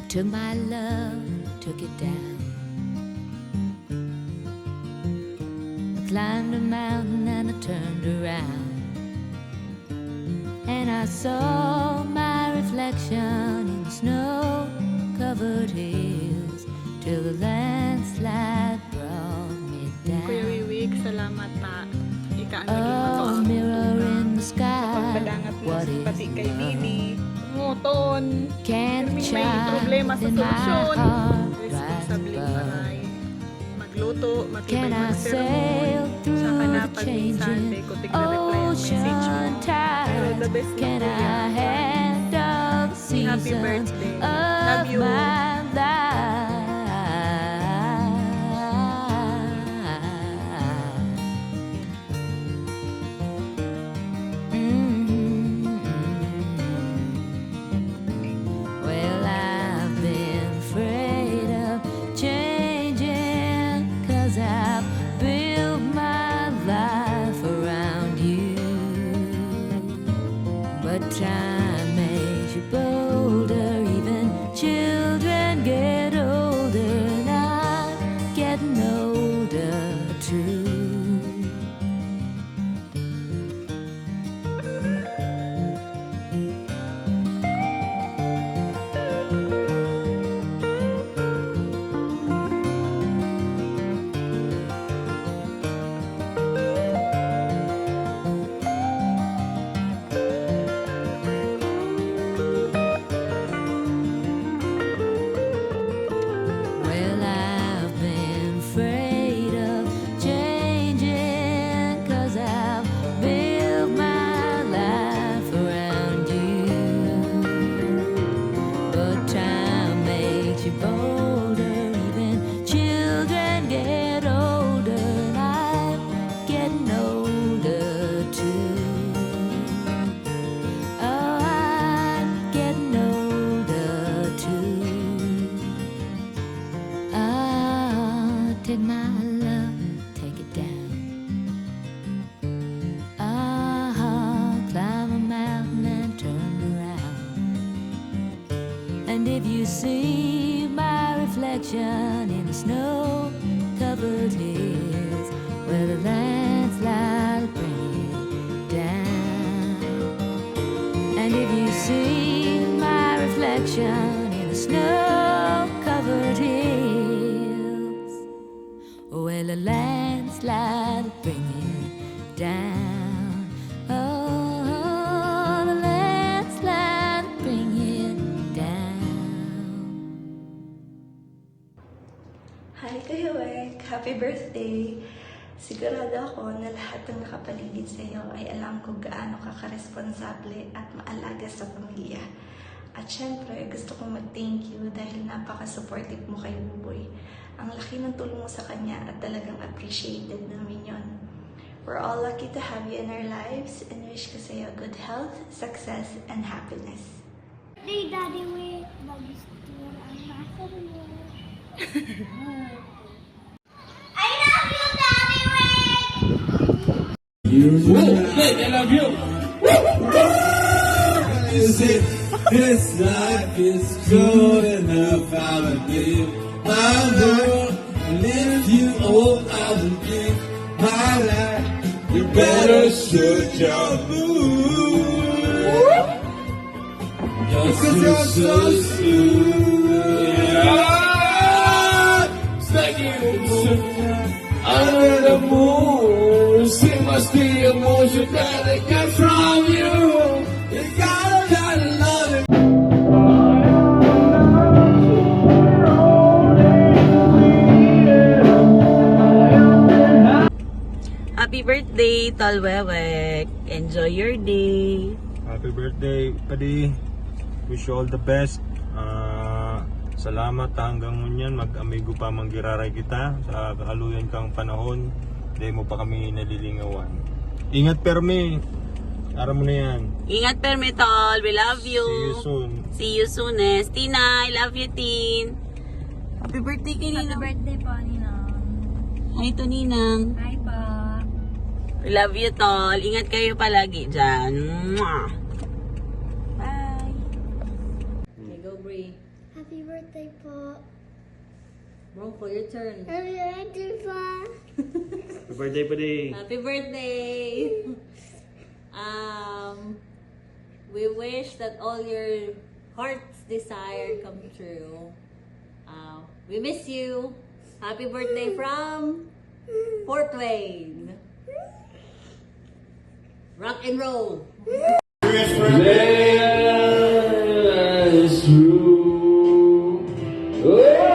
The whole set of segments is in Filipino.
took my love, took it down. I climbed a mountain and I turned around, and I saw my reflection in the snow-covered hills till the landslide brought me Kuya down. Wiwik, salamat ta. Ika ang A mirror in the sky, pagpadangat mo what is pati kay love? Nini. Nguton. Can't May child problema sa in my solusyon. heart rise Responsable above. maray. Magluto, matibay Can I sail mag-sermon. through Saka na the pag-minsan, changing ko tig-reply ang message mo. ocean Pero the tides? best na Can kuya. I handle the Happy seasons birthday. of Love you. my life? Well, I've been afraid of changing, 'cause I've built my life around you. But time makes you bolder, even children get older, and I'm getting older too. Well, I've been afraid of changing, 'cause I've built my life around you. But time makes you bolder, even children get older, and I'm getting older too. Oh, I'm getting older too. Take my love, take it down. Climb a mountain and turn around. And if you see my reflection in the snow-covered hills, where the landslide will bring you down. And if you see my reflection in the snow-covered hills, well, a landslide will bring you down. Oh, the landslide will bring you down. Hi, Kuya Wek! Happy birthday! Sigurado ako na lahat ng nakapaligid sa iyo ay alam kung gaano ka karesponsable at maalaga sa pamilya. At syempre, gusto kong mag-thank you dahil napaka-supportive mo kay Buboy. Ang laki ng tulong mo sa kanya at talagang appreciated namin yon. We're all lucky to have you in our lives and wish ko sa iyo good health, success, and happiness. Hey, Daddy, wait. Magusto ang masa mo. I love you, Daddy, wait. I love you. Is it? This life is good enough. I will give my world, and if you owe, I will give my life. You better shut your move. Because you're so smooth. It's like you under the moon. See, must be emotion that I get from you. You gotta love it. Happy birthday, Tol Wewek. Enjoy your day. Happy birthday, Padi. Wish you all the best. Salamat hanggang ngunyan. Mag-amigo pa manggiraray kita sa kaluyan kang panahon. Hindi mo pa kami nalilingawan. Ingat permi. Ara mo na yan. Ingat perme, Tol. We love you. See you soon. See you soon, Tina. I love you, Tin. Happy birthday kay Ninang. Happy birthday po, Ninang. Hi to Ninang. Hi po. We love you, Tol. Ingat kayo palagi dyan. Mwah. Bye. Okay, go, Brie. Happy birthday po. Bronco, your turn. Happy birthday po. Happy birthday pa din. Happy birthday! We wish that all your heart's desire come true. We miss you. Happy birthday from Fort Wayne. Rock and roll. That's true. Oh, yeah.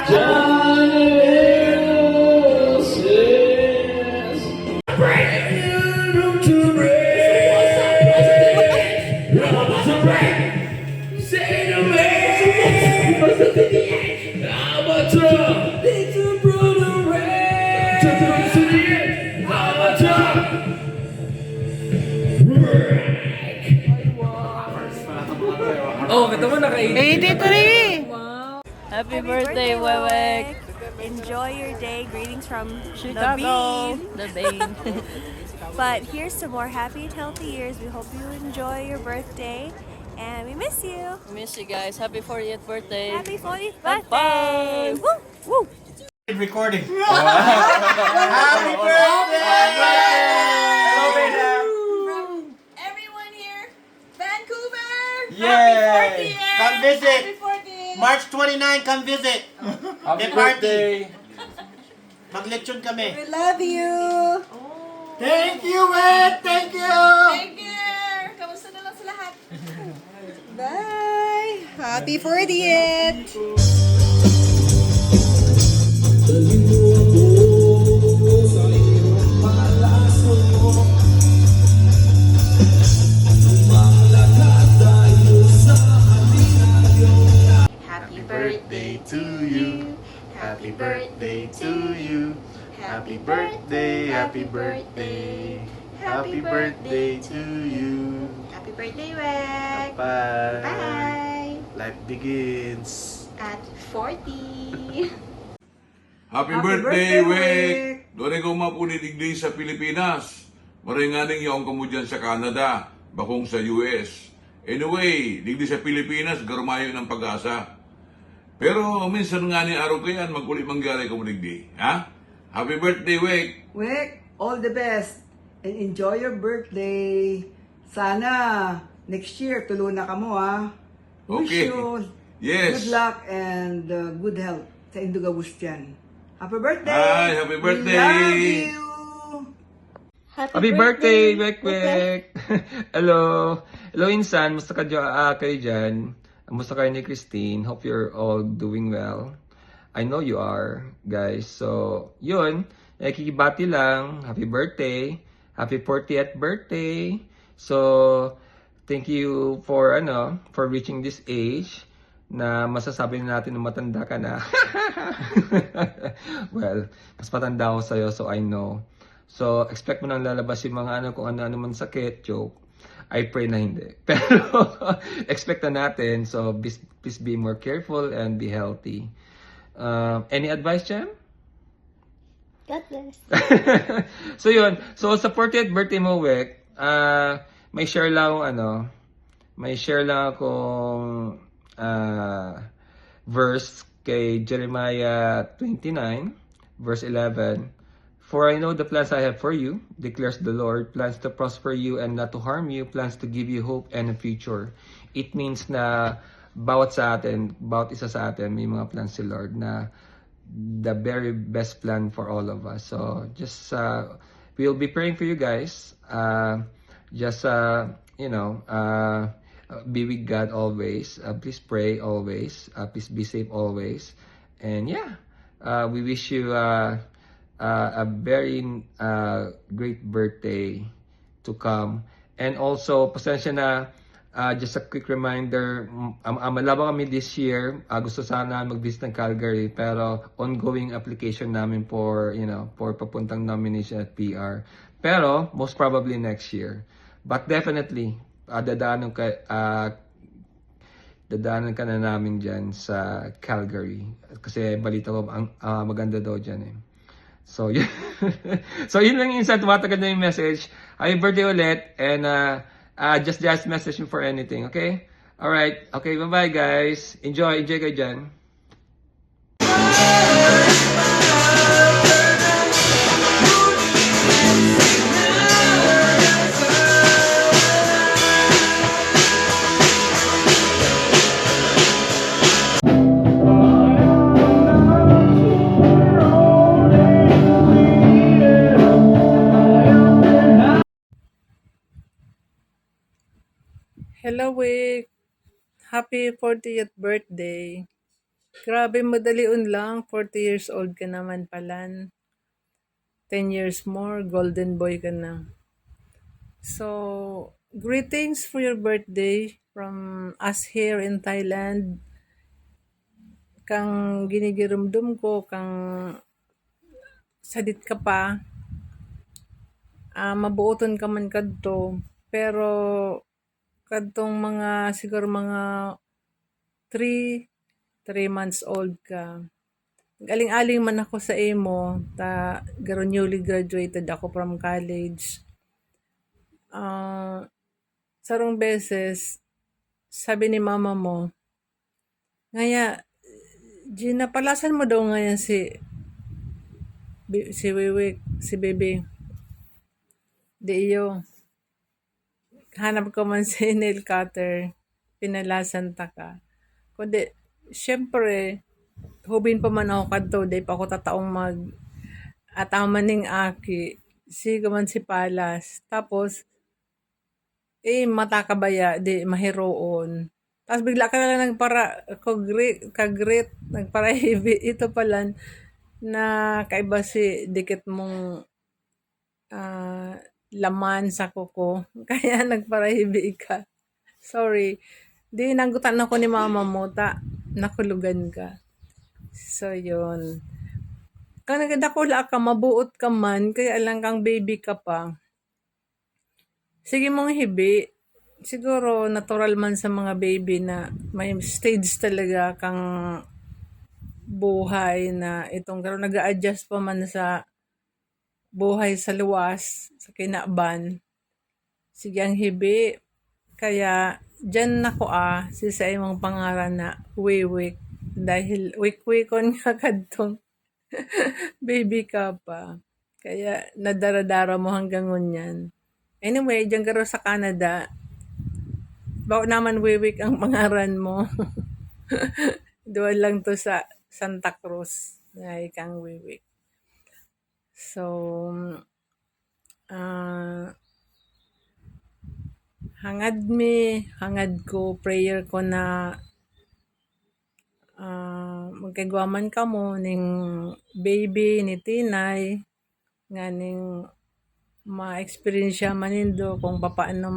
Johnny Little says, break to break. To break. Say to me, I'm a truck. It's a brutal race. To the end, I'm a truck. Oh, kata mo naka-80. Happy birthday, Wewek. Enjoy your day. Greetings from Chicago. The Bean. But here's some more happy and healthy years. We hope you enjoy your birthday. And we miss you. Miss you guys. Happy 40th birthday. Happy 40th birthday. Woo! Woo! Recording. Happy Everyone here, Vancouver. Yay! Come visit. Happy 40th. March 29, come visit. Happy May party. birthday. Mag-lechon kami. We love you. Thank you, Ed. Thank you. Thank you. Kamusta na lang sa lahat? Bye. Happy 40th. Happy birthday to you. Happy birthday to you. Happy birthday, happy birthday. Happy birthday to you. Happy birthday, Weg. Bye. Bye. Life begins. At 40. Happy birthday, Wek! Doon ko mapunidigdi sa Pilipinas. Maringaning yung kamudyan sa Canada, bakong sa US. Anyway, digdi sa Pilipinas, garumayo ng pag-asa. Pero minsan nga ni araw kayan, magkuli mangyari ka mo digdi. Ha? Happy birthday, Wek! Wick, all the best and enjoy your birthday. Sana next year tulo na ka mo ha. Okay. Wish you Yes. good luck and good health sa Indugabustian. Happy birthday! Hi, happy birthday! We love you! Happy birthday, Wek Wek! Hello! Hello, Insan. Musta kayo dyan? Musta kayo ni Christine? Hope you're all doing well. I know you are, guys. So, yun. Nakikibati lang. Happy birthday. Happy 40th birthday. So, thank you for reaching this age na masasabi natin na matanda ka na. Well, mas matanda ako sa'yo, so I know. So, expect mo nang lalabas yung mga kung ano-ano man sakit, joke. I pray na hindi. Pero, expect na natin. So, please be more careful and be healthy. Any advice, Jem? God bless. So, yun. So, sa 40th birthday mo, Wek, may share lang akong verse kay Jeremiah 29, verse 11. For I know the plans I have for you, declares the Lord, plans to prosper you and not to harm you, plans to give you hope and a future. It means na bawat isa sa atin, may mga plans si Lord na the very best plan for all of us. So just we'll be praying for you guys. Be with God always. Please pray always. Please be safe always. And we wish you a very great birthday to come. And also, pasensya na, just a quick reminder, malabang kami this year. Gusto sana mag-visit ng Calgary, pero ongoing application namin for papuntang nomination at PR. Pero, most probably next year. But definitely, dadaanan ka na namin dyan sa Calgary. Kasi balita ko, maganda daw dyan eh. So, yun. So, yun lang yung isa. Tumatagal na yung message. Happy birthday ulit. And just message me for anything, okay? All right. Okay, bye-bye guys. Enjoy kayo dyan. Hello, Wick. Happy 40th birthday. Grabe, madaliun lang. 40 years old ka naman pala. 10 years more, golden boy ka na. So, greetings for your birthday from us here in Thailand. Kang ginigirumdum ko, kang sadit ka pa. Mabuoton ka man kadto. Pero, kadtong siguro mga 3 months old ka. Galing-aling man ako sa imo, garo newly graduated ako from college. Sarong beses, sabi ni mama mo, ngaya, Gina, palasan mo daw ngayon si Wiwik, si Bebe. Di iyo. Hanap ko man si nail cutter, pinalasan ta ka. Kundi, syempre, hubin pa man ako kadto, di pa ako tataong ataman ning aki. Sigo man si Palas. Tapos, mata kabaya, di mahiroon. Tapos bigla ka lang kagrit, nagpara heavy. Ito pala, na kaiba si dikit mong laman sa kuko. Kaya nagpara heavy ka. Sorry. Di, nanggutan ako ni mama mo, nakulugan ka. So, yun. Kung nagdakula ka, mabuot ka man, kaya lang kang baby ka pa. Sige mong hibi. Siguro, natural man sa mga baby na may stage talaga kang buhay na itong nag-a-adjust pa man sa buhay sa luwas, sa kinaban. Sige ang hibi. Kaya, dyan nako sa imong pangalan na Wiwik. Dahil wik-wikon nga kadtong baby ka pa. Kaya, nadaradara mo hanggang ngunyan. Anyway, dyan garo sa Canada, bawa naman Wiwik ang pangaran mo. Doon lang to sa Santa Cruz na ikang Wiwik. So, hangad ko, prayer ko na magkagwaman ka mo ning baby ni Tinay nga ning ma-experience manindo kung paano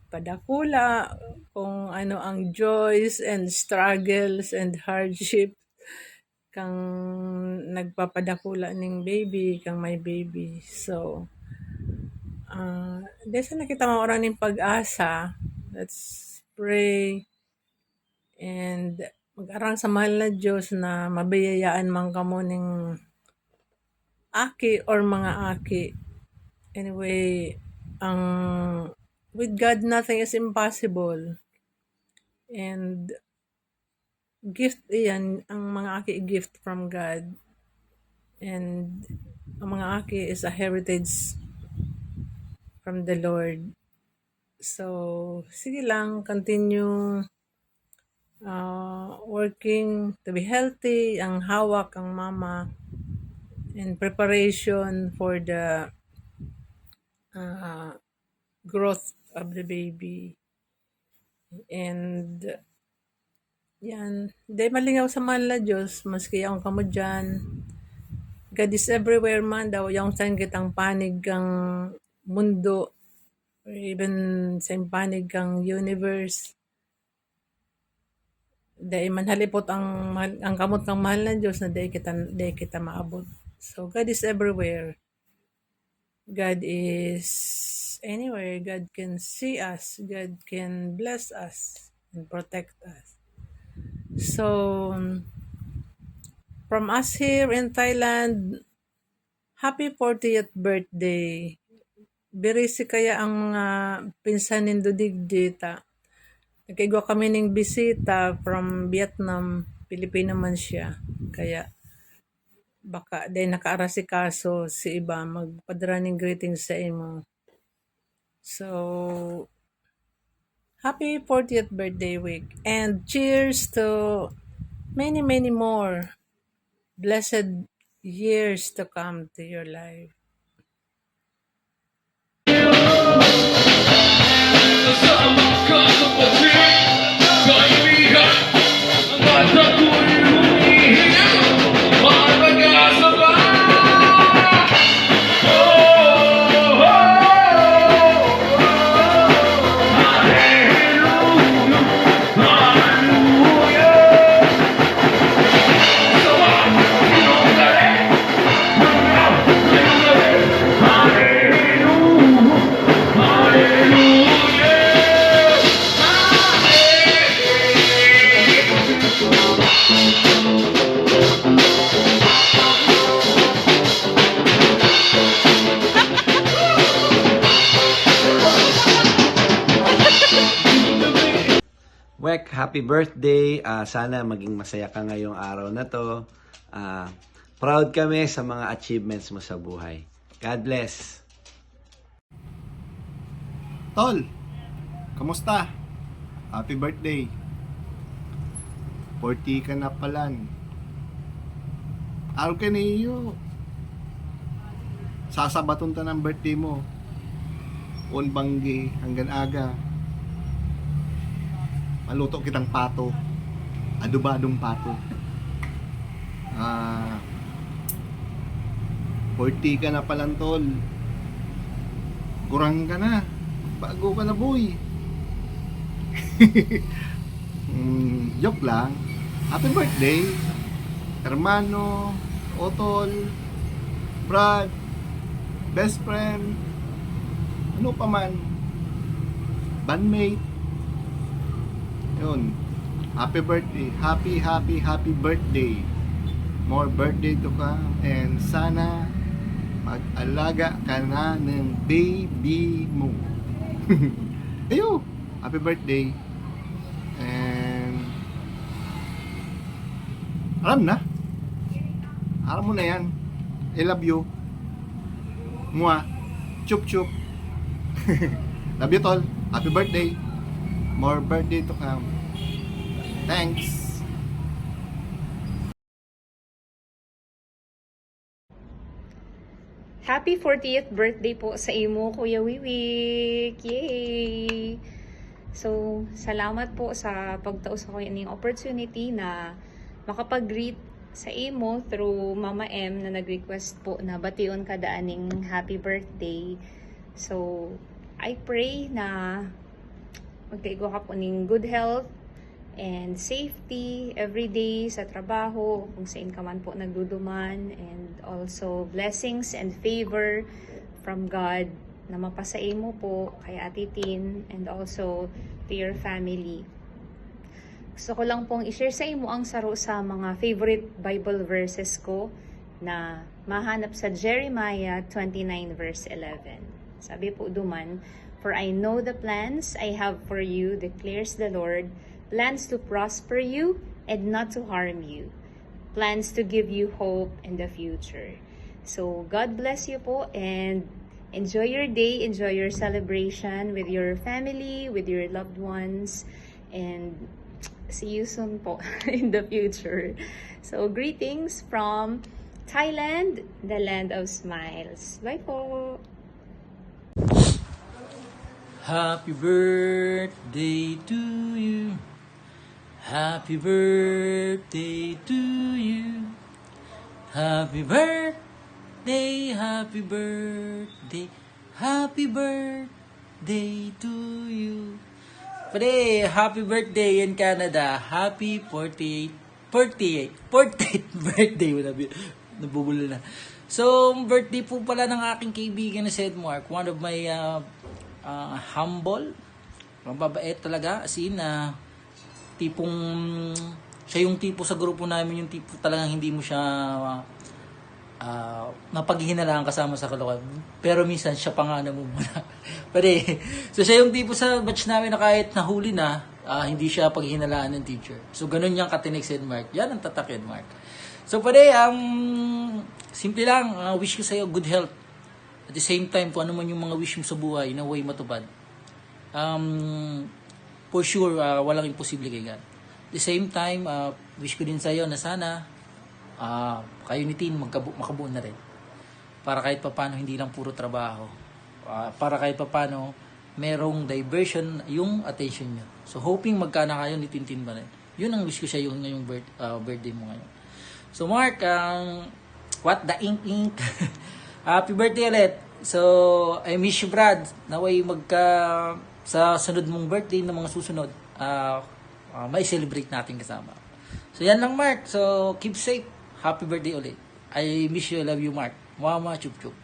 magpadakula, kung ano ang joys and struggles and hardship kang nagpapadakula ning baby, kang may baby. So, desa nakita mo orang ning pag-asa, let's pray and mag-arang sa mahal na Diyos na mabiyayaan man kamo ning aki or mga aki. Anyway, with God, nothing is impossible. And gift iyan, ang mga aki gift from God. And ang mga aki is a heritage from the Lord. So, sige lang, continue working to be healthy, ang hawak, ang mama, in preparation for the growth of the baby. And yan, di malingaw sa mahal na Diyos, maski yung kamo dyan. God is everywhere man daw, yung saan kitang panig kang mundo, or even sa panig kang universe. Dahil man halipot ang kamot ng mahal na Diyos na dahil kita maabot. So, God is everywhere. God is anywhere. God can see us. God can bless us and protect us. So, from us here in Thailand, happy 40th birthday, birisi kaya ang mga pinsan nindo digdita. Nagkaigwa kami ng bisita from Vietnam, Pilipino man siya. Kaya baka dahil nakaarasikaso si iba magpadala ng greetings sa imo. So, happy 40th birthday week and cheers to many, many more blessed years to come to your life. Wek, happy birthday. Sana maging masaya ka ngayong araw na to. Proud kami sa mga achievements mo sa buhay. God bless. Tol, kamusta? Happy birthday. 40 ka na palan. Araw ka na iyo. Sasabaton ta ng birthday mo. Unbanggi hanggang aga. Maluto kitang pato. Adubadong pato. 40 ka na palan, tol. Kurang ka na. Bago ka na, boy. Joke lang. Happy birthday, hermano, otol, brad, best friend, ano pa man, bandmate. Yun. Happy birthday. Happy birthday. More birthday to come. And sana mag-alaga ka na ng baby mo. Ayo, happy birthday. And alam mo na yan. I love you. Mua. Chup chup. Love you, tol. Happy birthday. More birthday to come. Thanks. Happy 40th birthday po sa imo, Kuya Wiwik! Yay! So, salamat po sa pagtaos ako yung opportunity na makapag-greet sa imo through Mama M na nag-request po na bation ka daaning happy birthday. So, I pray na magkaigo ka po ng good health and safety every day sa trabaho, kung saan ka man po nagduduman, and also blessings and favor from God na mapasay mo po kay Ate Tin and also to your family. Gusto ko lang pong i-share sa imo ang saro sa mga favorite Bible verses ko na mahanap sa Jeremiah 29 verse 11. Sabi po duman, "For I know the plans I have for you, declares the Lord, plans to prosper you and not to harm you, plans to give you hope in the future." So, God bless you po and enjoy your day, enjoy your celebration with your family, with your loved ones, and see you soon po in the future. So, greetings from Thailand, the land of smiles. Bye po! Happy birthday to you. Happy birthday to you. Happy birthday, happy birthday, happy birthday to you. Pre, happy birthday in Canada. Happy 48th birthday. Nabubula na. So, birthday po pala ng aking kaibigan na si Edmark. One of my humble, mababait talaga. As in, siya yung tipo sa grupo namin, yung tipo talagang hindi mo siya mapaghihinalaan kasama sa kalokohan. Pero minsan siya pa nga namumuna. Pwede. So siya yung tipo sa batch namin na kahit nahuli na, hindi siya paghihinalaan ng teacher. So ganun yung katinik si Mark. Yan ang tatak yun, Mark. So pwede, simple lang, wish ko sa'yo good health. At the same time, kung ano man yung mga wish mo sa buhay, na way matupad. For sure, walang imposible kay God. At the same time, wish ko din sa'yo na sana, kayo ni Tin makabuo na rin. Para kahit papano hindi lang puro trabaho. Para kahit papano merong diversion yung attention nyo. So hoping magkana kayo ni Tintin ba rin. Yun ang wish ko siya yung ngayong birthday mo ngayon. So Mark, what the ink. Happy birthday ulit. So I miss you, Brad. Naway sa sunod mong birthday na mga susunod, may celebrate natin kasama. So yan lang, Mark. So keep safe. Happy birthday ulit. I miss you. I love you, Mark. Mama, chup chup.